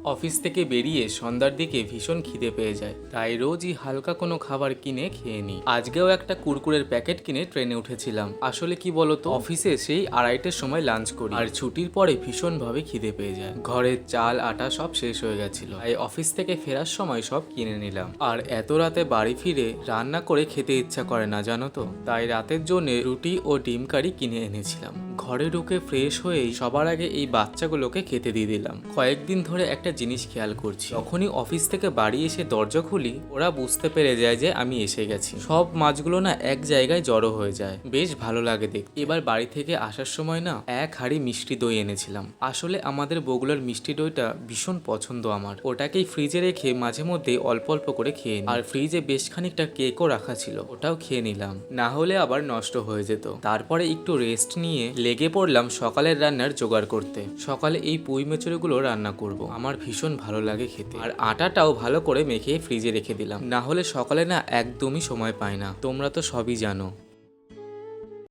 Office থেকে বেরিয়ে সন্ধ্যার দিকে ভীষণ খিদে পেয়ে যায়, তাই রোজই হালকা কোনো খাবার কিনে খেয়ে নিই। আজকেও একটা কুরকুরের প্যাকেট কিনে ট্রেনে উঠেছিলাম। আসলে কি বলতো, অফিসে সেই 2:30টার সময় লাঞ্চ করি, আর ছুটির পরে ভীষণভাবে খিদে পেয়ে যায়। ঘরের চাল আটা সব শেষ হয়ে গেছিল, তাই অফিস থেকে ফেরার সময় সব কিনে নিলাম। আর এত রাতে বাড়ি ফিরে রান্না করে খেতে ইচ্ছা করে না, জানো তো। তাই রাতের জন্য রুটি ও ডিম কারি কিনে এনেছিলাম। ঘরে ঢুকে ফ্রেশ হয়েই সবার আগে এই বাচ্চাগুলোকে খেতে দিয়ে দিলাম। কয়েকদিন ধরে একটা জিনিস খেয়াল করছি, যখনই অফিস থেকে বাড়ি এসে দরজা খুলি, ওরা বুঝতে পেরে যায় যে আমি এসে গেছি। সব মাছগুলো না এক জায়গায় জড়ো হয়ে যায়, বেশ ভালো লাগে দেখতে। এবার বাড়ি থেকে আসার সময় না এক হাঁড়ি মিষ্টি দই এনেছিলাম। আসলে আমাদের বগুড়ার মিষ্টি দইটা ভীষণ পছন্দ আমার। ওটাকেই ফ্রিজে রেখে মাঝে মধ্যে অল্প অল্প করে খেয়ে নিই। আর ফ্রিজে বেশ খানিকটা কেকও রাখা ছিল, ওটাও খেয়ে নিলাম, না হলে আবার নষ্ট হয়ে যেত। তারপরে একটু রেস্ট নিয়ে লেগে পড়লাম সকালের রান্নার জোগাড় করতে। সকালে এই পুঁই মেচড়েগুলো রান্না করব, আমার ভীষণ ভালো লাগে খেতে। আর আটাটাও ভালো করে মেখে ফ্রিজে রেখে দিলাম, না হলে সকালে না একদমই সময় পাই না, তোমরা তো সবই জানো।